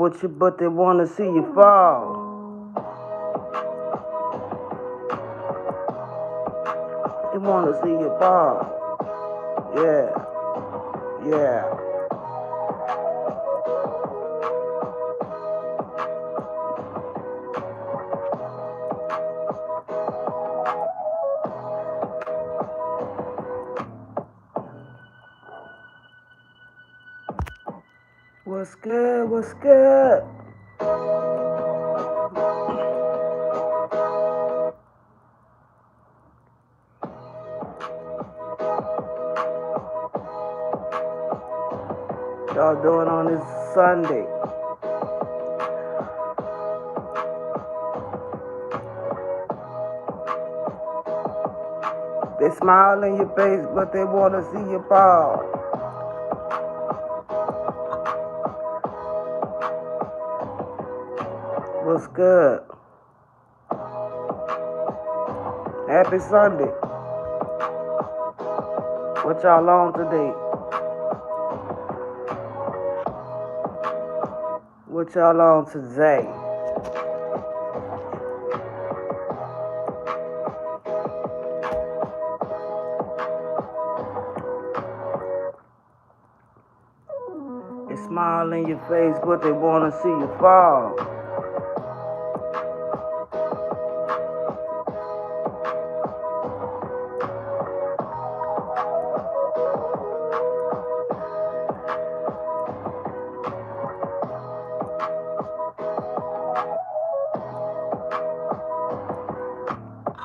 with you, but they wanna see you fall. They wanna see you fall. Yeah, yeah. What's good? What's good? Y'all doing on this Sunday? They smile in your face, but they wanna see you fall. What's good? Happy Sunday. What y'all on today? What y'all on today? They smile in your face, but they wanna see you fall.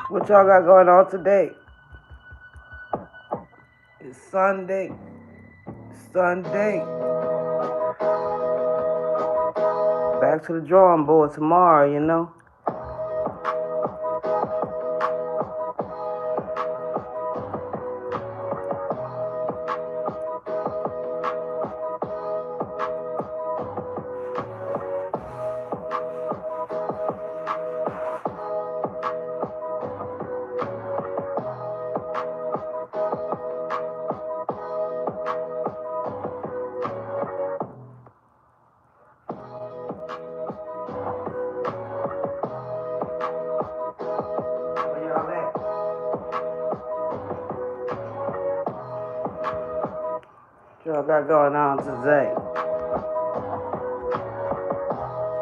What y'all got going on today? It's Sunday. Sunday. Back to the drawing board tomorrow, you know. What y'all got going on today?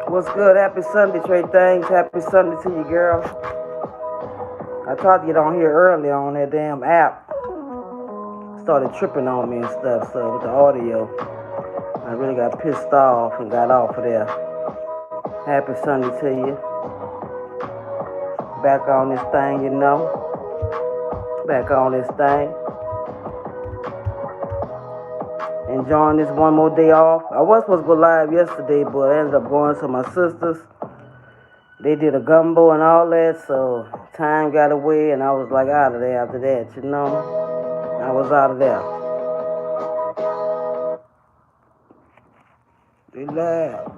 What's good? Happy Sunday, Trey Things. Happy Sunday to you, girl. I tried to get on here early on that damn app. Started tripping on me and stuff, so with the audio, I really got pissed off and got off of there. Happy Sunday to you. Back on this thing, you know. Back on this thing. Enjoying this one more day off. I was supposed to go live yesterday, but I ended up going to my sister's. They did a gumbo and all that, so time got away, and I was like out of there after that, you know. I was out of there. They laugh,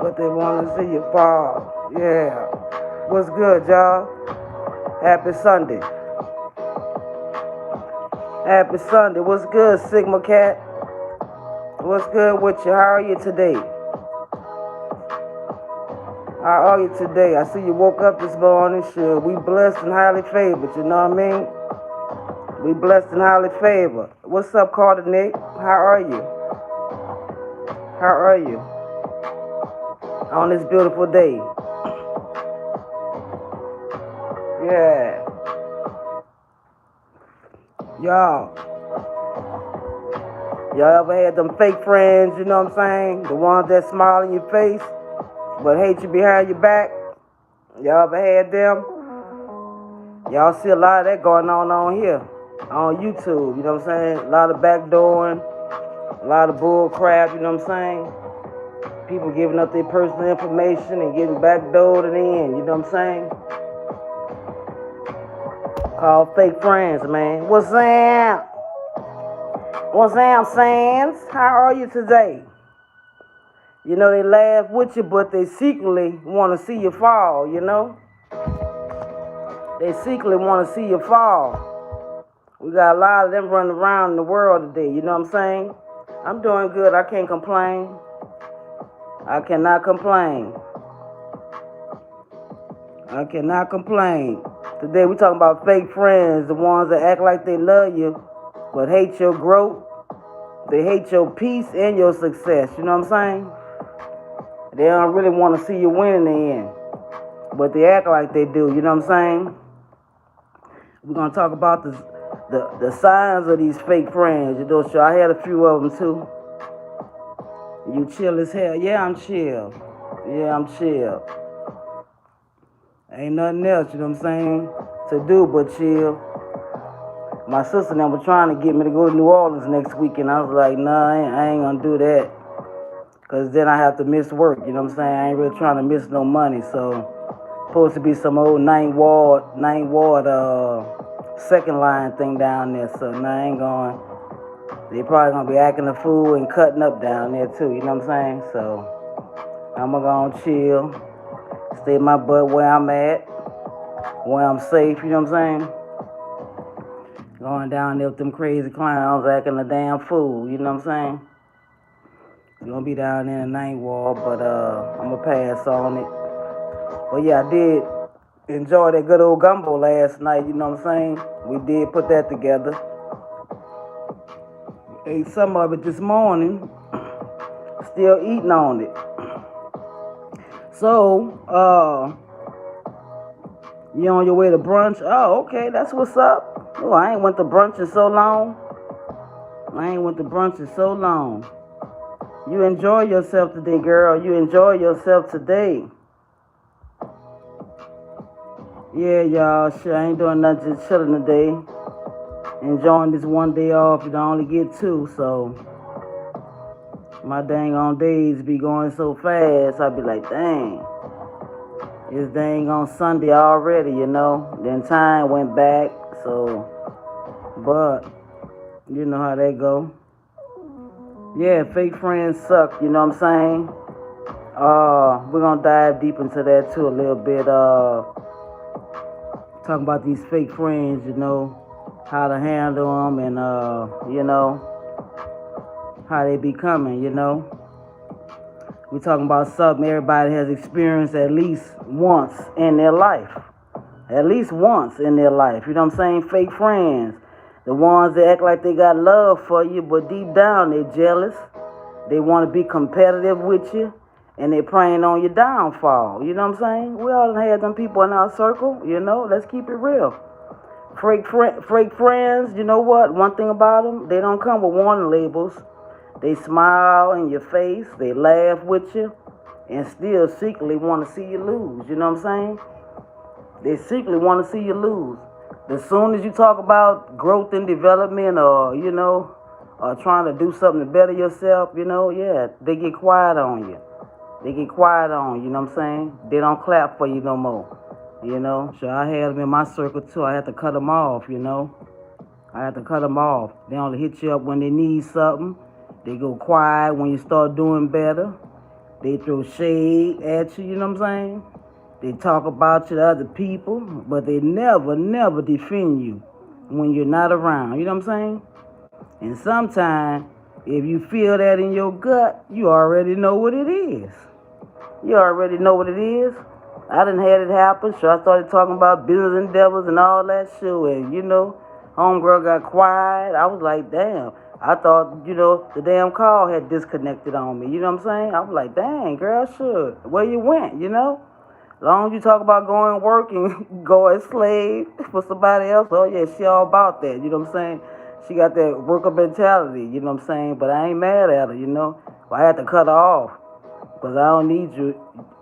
but they want to see you fall. Yeah. What's good, y'all? Happy Sunday. Happy Sunday. What's good, Sigma Cat? What's good with you? How are you today? How are you today? I see you woke up this morning. Sure, we blessed and highly favored, you know what I mean? We blessed and highly favored. What's up, Carter Nick? How are you? How are you? On this beautiful day. Yeah. Y'all ever had them fake friends, you know what I'm saying? The ones that smile in your face, but hate you behind your back? Y'all ever had them? Y'all see a lot of that going on here, on YouTube, you know what I'm saying? A lot of backdooring, a lot of bull crap, you know what I'm saying? People giving up their personal information and getting backdoored in, you know what I'm saying? Called fake friends, man. What's up? What's up, Sands? How are you today? You know, they laugh with you, but they secretly want to see you fall, you know? They secretly want to see you fall. We got a lot of them running around in the world today, you know what I'm saying? I'm doing good. I can't complain. I cannot complain. I cannot complain. Today we talking about fake friends, the ones that act like they love you, but hate your growth. They hate your peace and your success. You know what I'm saying? They don't really want to see you win in the end, but they act like they do. You know what I'm saying? We're gonna talk about the signs of these fake friends. You know, so I had a few of them too. You chill as hell? Yeah, I'm chill. Yeah, I'm chill. Ain't nothing else, you know what I'm saying, to do but chill. My sister and them were trying to get me to go to New Orleans next week, and I was like, nah, I ain't gonna do that. Because then I have to miss work, you know what I'm saying? I ain't really trying to miss no money, so supposed to be some old ninth ward, second line thing down there, so nah, I ain't going. They probably gonna be acting a fool and cutting up down there too, you know what I'm saying? So I'm gonna go chill, stay my butt where I'm at, where I'm safe, you know what I'm saying? Going down there with them crazy clowns acting a damn fool, you know what I'm saying? It's gonna be down there in the ninth wall, but I'm gonna pass on it. But yeah, I did enjoy that good old gumbo last night, you know what I'm saying? We did put that together. Ate some of it this morning, still eating on it. So, you on your way to brunch? Oh, okay, that's what's up. Oh, I ain't went to brunch in so long. You enjoy yourself today, girl. You enjoy yourself today. Yeah, y'all. Shit, I ain't doing nothing, just chilling today. Enjoying this one day off. You don't only get two, so my dang on days be going so fast. I be like, dang. It's dang on Sunday already, you know. Then time went back, so, but you know how they go. Yeah, fake friends suck, you know what I'm saying? We're gonna dive deep into that too a little bit. Talking about these fake friends, you know, how to handle them and, you know, how they be coming, you know. We're talking about something everybody has experienced at least once in their life. At least once in their life. You know what I'm saying? Fake friends. The ones that act like they got love for you, but deep down they're jealous. They want to be competitive with you, and they're preying on your downfall. You know what I'm saying? We all had them people in our circle, you know. Let's keep it real. Fake friends, you know what? One thing about them, they don't come with warning labels. They smile in your face, they laugh with you, and still secretly want to see you lose. You know what I'm saying? They secretly want to see you lose. As soon as you talk about growth and development or, you know, or trying to do something to better yourself, you know, yeah, they get quiet on you. They get quiet on you, you know what I'm saying? They don't clap for you no more, you know? So I had them in my circle too. I had to cut them off, you know? I had to cut them off. They only hit you up when they need something. They go quiet when you start doing better. They throw shade at you, you know what I'm saying? They talk about you to other people, but they never defend you when you're not around, you know what I'm saying? And sometimes, if you feel that in your gut, you already know what it is. You already know what it is. I done had it happen, so I started talking about business endeavors and all that shit, and you know, homegirl got quiet. I was like, damn. I thought, you know, the damn call had disconnected on me. You know what I'm saying? I was like, dang, girl, sure. Where you went, you know? As long as you talk about going work and go as slave for somebody else, oh yeah, she all about that. You know what I'm saying? She got that worker mentality, you know what I'm saying? But I ain't mad at her, you know? I had to cut her off. Because I don't need you,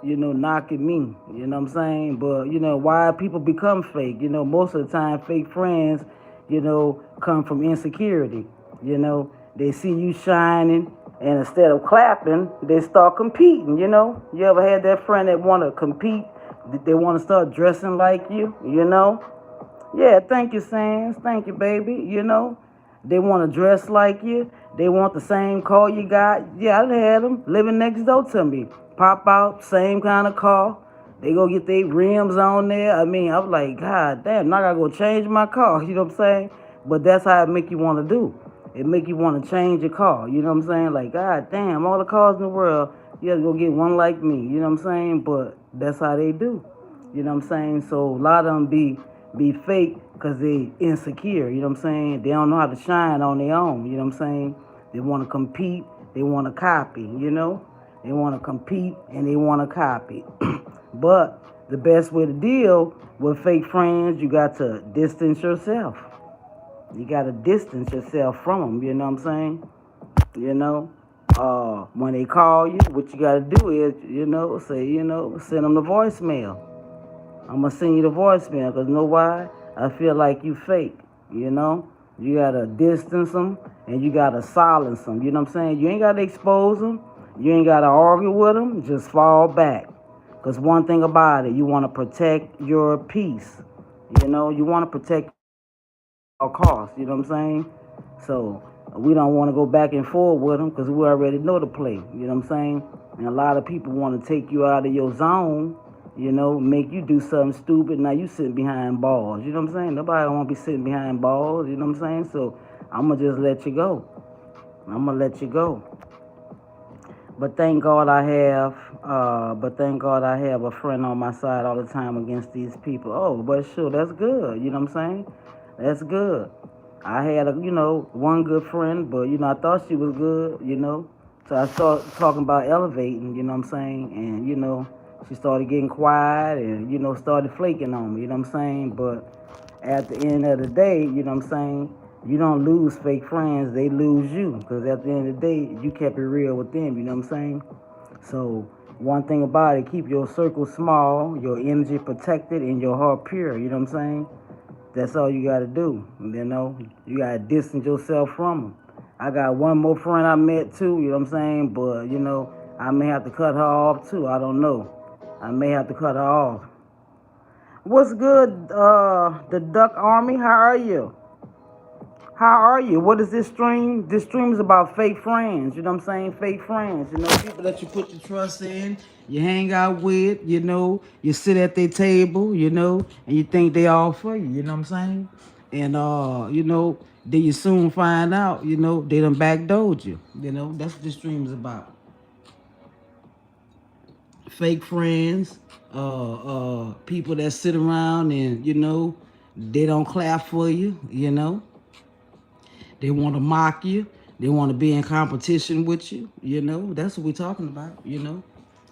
you know, knocking me. You know what I'm saying? But, you know, why people become fake? You know, most of the time, fake friends, you know, come from insecurity. You know, they see you shining, and instead of clapping, they start competing, you know? You ever had that friend that want to compete? They want to start dressing like you know? Yeah, thank you, Sans. Thank you, baby, you know? They want to dress like you. They want the same car you got. Yeah, I had them living next door to me. Pop out, same kind of car. They go get their rims on there. I mean, I was like, God damn, now I gotta go change my car. You know what I'm saying? But that's how it make you want to do. It make you want to change your car. You know what I'm saying? Like, God damn, all the cars in the world, You gotta go get one like me. You know what I'm saying? But that's how they do. You know what I'm saying? So a lot of them be fake because they insecure. You know what I'm saying? They don't know how to shine on their own. You know what I'm saying? They want to compete. They want to copy. You know? They want to compete and they want to copy. But the best way to deal with fake friends, you got to distance yourself. You got to distance yourself from them. You know what I'm saying? You know, when they call you, what you got to do is, say, send them the voicemail. I'm going to send you the voicemail because you know why? I feel like you fake, you know? You got to distance them and you got to silence them. You know what I'm saying? You ain't got to expose them. You ain't got to argue with them. Just fall back. Because one thing about it, you want to protect your peace. You know, you want to protect all costs. You know what I'm saying? So we don't want to go back and forth with them because we already know the play. You know what I'm saying? And a lot of people want to take you out of your zone. You know, make you do something stupid. Now you sitting behind balls. You know what I'm saying? Nobody want to be sitting behind balls. You know what I'm saying? So I'm gonna just let you go. I'm gonna let you go. But thank God I have. But thank God I have a friend on my side all the time against these people. Oh, but sure, that's good. You know what I'm saying? That's good. I had one good friend, but I thought she was good. So I started talking about elevating. You know what I'm saying? And she started getting quiet and started flaking on me. You know what I'm saying? But at the end of the day, you know what I'm saying? You don't lose fake friends, they lose you. Because at the end of the day, you kept it real with them, you know what I'm saying? So, one thing about it, keep your circle small, your energy protected, and your heart pure, you know what I'm saying? That's all you gotta do, You gotta distance yourself from them. I got one more friend I met too, you know what I'm saying? But, I may have to cut her off too, I don't know. I may have to cut her off. What's good, the Duck Army? How are you? How are you? What is this stream? This stream is about fake friends. You know what I'm saying? Fake friends. People that you put your trust in, you hang out with, you sit at their table, and you think they all for you. You know what I'm saying? And then you soon find out, they done backdoored you. That's what this stream is about. Fake friends, people that sit around and they don't clap for you. They want to mock you. They want to be in competition with you. That's what we're talking about.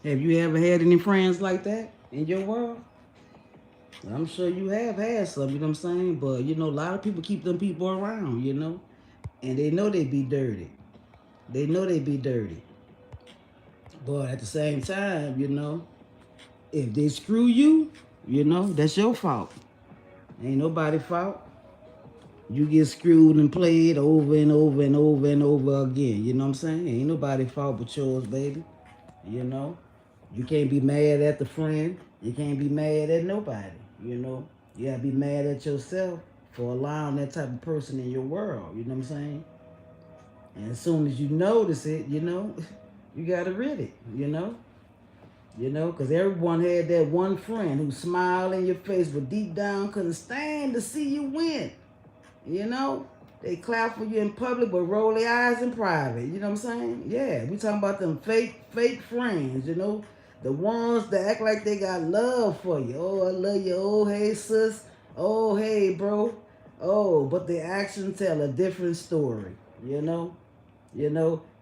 Have you ever had any friends like that in your world? I'm sure you have had some, you know what I'm saying? But, a lot of people keep them people around, and they know they be dirty. They know they be dirty. But at the same time, if they screw you, that's your fault. Ain't nobody's fault. You get screwed and played over and over and over and over again. You know what I'm saying? Ain't nobody fault but yours, baby. You know? You can't be mad at the friend. You can't be mad at nobody. You gotta be mad at yourself for allowing that type of person in your world. You know what I'm saying? And as soon as you notice it, you gotta rid it, because everyone had that one friend who smiled in your face, but deep down couldn't stand to see you win. They clap for you in public, but roll their eyes in private. You know what I'm saying? Yeah, we talking about them fake friends, the ones that act like they got love for you. Oh, I love you. Oh, hey, sis. Oh, hey, bro. Oh, but the actions tell a different story,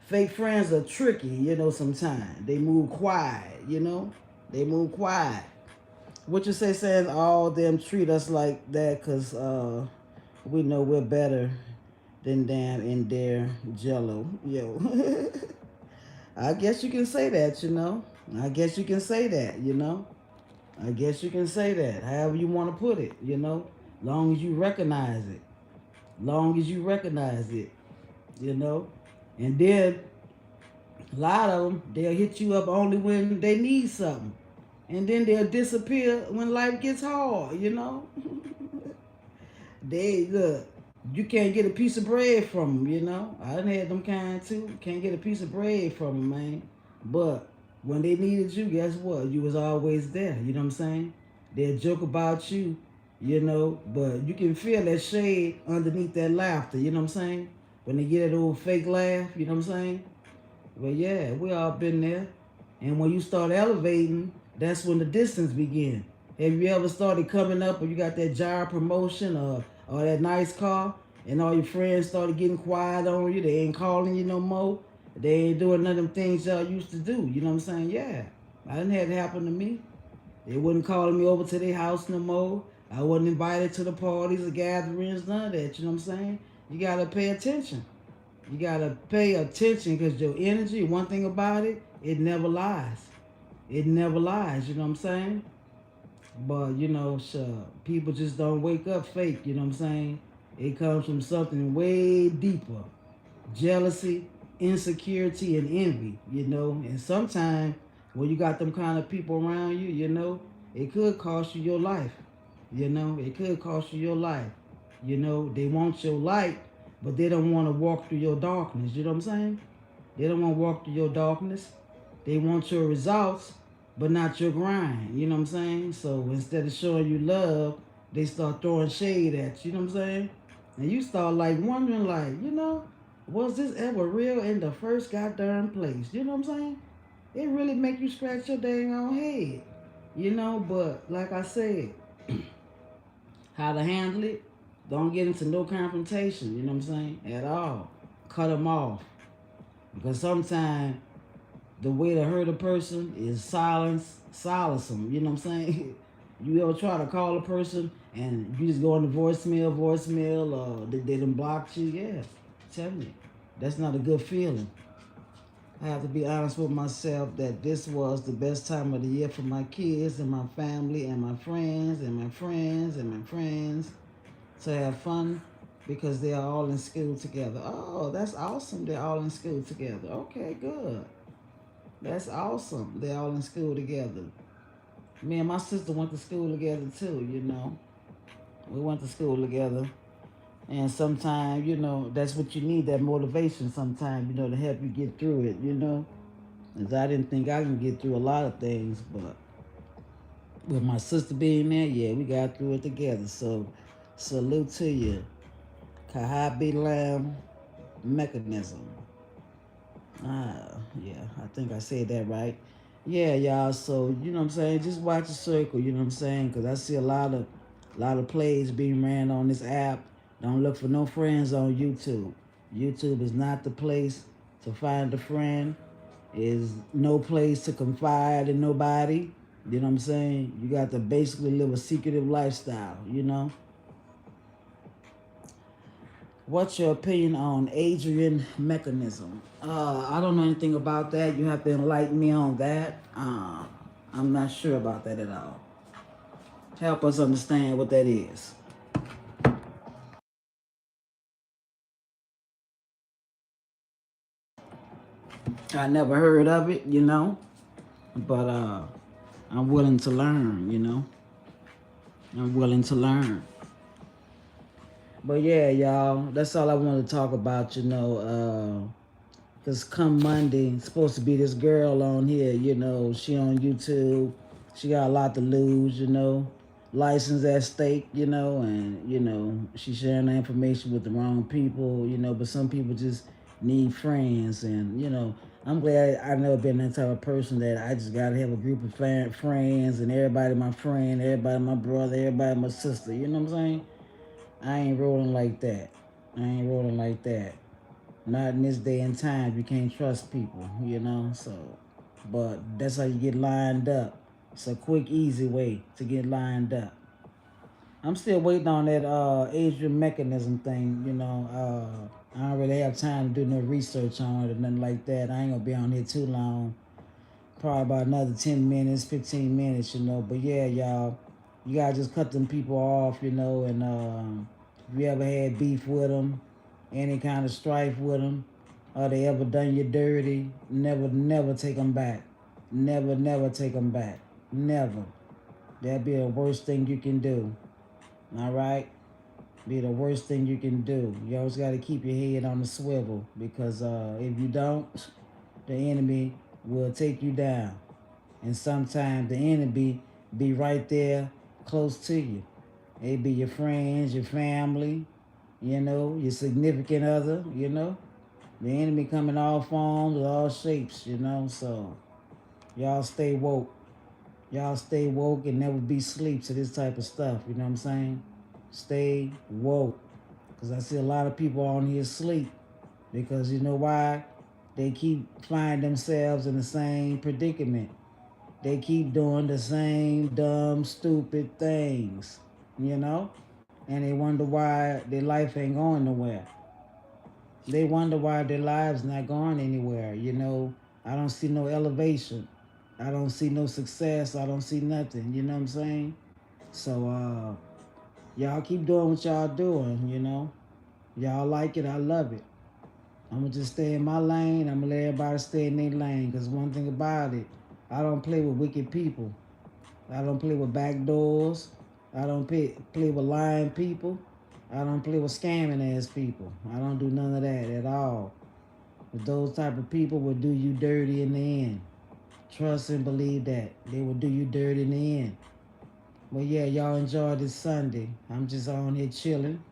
Fake friends are tricky, sometimes. They move quiet, They move quiet. What you say says all them treat us like that because we know we're better than them in their jello. Yo. I guess you can say that, I guess you can say that, I guess you can say that, however you want to put it, Long as you recognize it. Long as you recognize it, And then a lot of them, they'll hit you up only when they need something. And then they'll disappear when life gets hard, They look, you can't get a piece of bread from them, I done had them kind too. Can't get a piece of bread from them, man. But when they needed you, guess what? You was always there. You know what I'm saying? They'll joke about you, but you can feel that shade underneath that laughter. You know what I'm saying? When they get that old fake laugh, you know what I'm saying? But yeah, we all been there. And when you start elevating, that's when the distance begins. Have you ever started coming up or you got that job promotion or that nice car and all your friends started getting quiet on you? They ain't calling you no more. They ain't doing none of them things y'all used to do. You know what I'm saying? Yeah. I didn't have it happen to me. They wouldn't call me over to their house no more. I wasn't invited to the parties or gatherings, none of that. You know what I'm saying? You got to pay attention. You got to pay attention because your energy, one thing about it, it never lies. It never lies, you know what I'm saying? But, sure, people just don't wake up fake, you know what I'm saying? It comes from something way deeper. Jealousy, insecurity, and envy, And sometimes when you got them kind of people around you, it could cost you your life. It could cost you your life. They want your light, but they don't want to walk through your darkness. You know what I'm saying? They don't want to walk through your darkness. They want your results, but not your grind. You know what I'm saying? So instead of showing you love, they start throwing shade at you. You know what I'm saying? And you start like wondering, like, was this ever real in the first goddamn place? You know what I'm saying? It really make you scratch your dang on head. But like I said, how to handle it, don't get into no confrontation, you know what I'm saying? At all. Cut them off. Because sometimes the way to hurt a person is silence them, you know what I'm saying? You ever try to call a person and you just go on the voicemail, or they done blocked you? Yeah, tell me. That's not a good feeling. I have to be honest with myself that this was the best time of the year for my kids and my family and my friends and my friends and my friends to have fun because they are all in school together. Oh, that's awesome. They're all in school together. Okay, good. That's awesome. They're all in school together. Me and my sister went to school together too, We went to school together. And sometimes, that's what you need, that motivation sometimes, to help you get through it. Because I didn't think I can get through a lot of things, but with my sister being there, yeah, we got through it together. So, salute to you. Kahabi Lamb Mechanism. Yeah, I think I said that right. Yeah, y'all. So, you know what I'm saying? Just watch the circle, you know what I'm saying? Because I see a lot of plays being ran on this app. Don't look for no friends on YouTube. YouTube is not the place to find a friend. Is no place to confide in nobody. You know what I'm saying? You got to basically live a secretive lifestyle. What's your opinion on Adrian mechanism? I don't know anything about that. You have to enlighten me on that. I'm not sure about that at all. Help us understand what that is. I never heard of it, but I'm willing to learn, I'm willing to learn. But yeah, y'all, that's all I wanted to talk about, Because come Monday, it's supposed to be this girl on here, she on YouTube. She got a lot to lose, License at stake, and, she sharing the information with the wrong people, but some people just need friends. And, I'm glad I've never been that type of person that I just got to have a group of friends and everybody my friend, everybody my brother, everybody my sister, you know what I'm saying? I ain't rolling like that. Not in this day and time. You can't trust people, So, but that's how you get lined up. It's a quick, easy way to get lined up. I'm still waiting on that Adrian mechanism thing, I don't really have time to do no research on it or nothing like that. I ain't gonna be on here too long. Probably about another 10 minutes, 15 minutes, But yeah, y'all, you gotta just cut them people off, and if you ever had beef with them, any kind of strife with them, or they ever done you dirty, never take them back. Never take them back. Never. That'd be the worst thing you can do. All right? Be the worst thing you can do. You always got to keep your head on the swivel because if you don't, the enemy will take you down. And sometimes the enemy be right there close to you. It be your friends, your family, your significant other. The enemy come in all forms, all shapes, So Y'all stay woke. Y'all stay woke and never be sleep to this type of stuff. You know what I'm saying? Stay woke. Because I see a lot of people on here sleep. Because you know why? They keep finding themselves in the same predicament. They keep doing the same dumb, stupid things. You know? And they wonder why their life ain't going nowhere. They wonder why their lives not going anywhere. You know, I don't see no elevation. I don't see no success. I don't see nothing. You know what I'm saying? So y'all keep doing what y'all doing, you know. Y'all like it, I love it. I'm gonna just stay in my lane. I'm gonna let everybody stay in their lane. Cause one thing about it, I don't play with wicked people. I don't play with back doors. I don't play with lying people. I don't play with scamming ass people. I don't do none of that at all. But those type of people will do you dirty in the end. Trust and believe that. They will do you dirty in the end. But yeah, y'all enjoy this Sunday. I'm just on here chilling.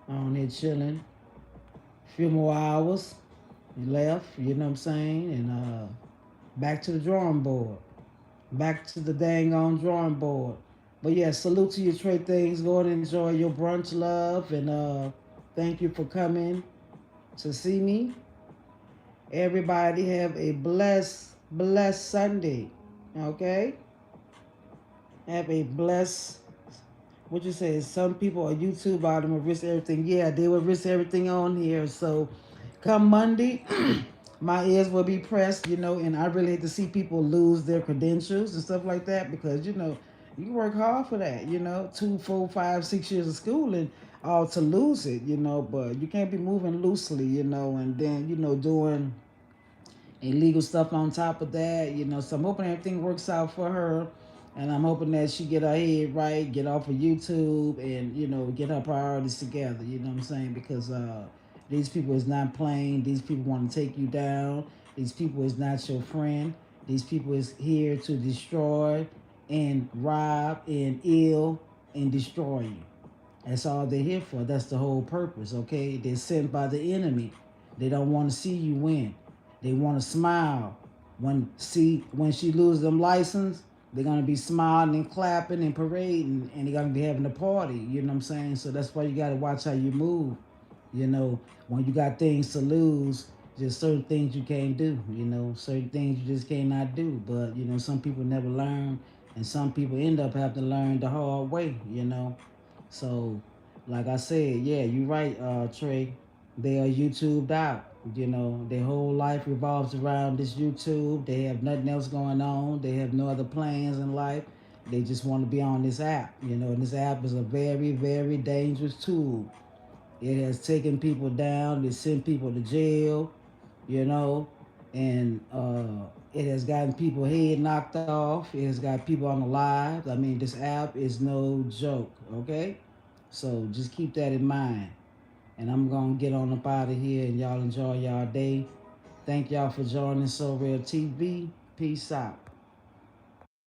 On here chilling. A few more hours left, you know what I'm saying? And back to the drawing board. Back to the dang on drawing board. But yeah, salute to you, Trey Things. Go and enjoy your brunch, love. And thank you for coming to see me. Everybody have a blessed Sunday. Okay? Have a blessed, what you say, some people on YouTube out them will risk everything. Yeah, they will risk everything on here. So come Monday, my ears will be pressed, you know, and I really hate to see people lose their credentials and stuff like that because, you know, you work hard for that, you know, 2, 4, 5, 6 years of schooling all to lose it, you know, but you can't be moving loosely, you know, and then, you know, doing illegal stuff on top of that, you know. So I'm hoping everything works out for her, and I'm hoping that she get her head right, get off of YouTube, and you know, get her priorities together. You know what I'm saying? Because these people is not playing. These people want to take you down. These people is not your friend. These people is here to destroy and rob and ill and destroy you. That's all they're here for. That's the whole purpose, okay? They're sent by the enemy. They don't want to see you win. They want to smile. When she loses them license, they're gonna be smiling and clapping and parading, and they're gonna be having a party. You know what I'm saying? So that's why you gotta watch how you move. You know, when you got things to lose, just certain things you can't do. You know, certain things you just cannot do. But you know, some people never learn, and some people end up having to learn the hard way. You know, so, like I said, yeah, you're right, Trey. They are YouTubed out. You know, their whole life revolves around this YouTube. They have nothing else going on. They have no other plans in life. They just want to be on this app. You know, and this app is a very, very dangerous tool. It has taken people down. It sent people to jail. You know, and it has gotten people head knocked off. It has got people on the live. I mean, this app is no joke. Okay. So just keep that in mind. And I'm going to get on up out of here and y'all enjoy y'all day. Thank y'all for joining So Real TV. Peace out.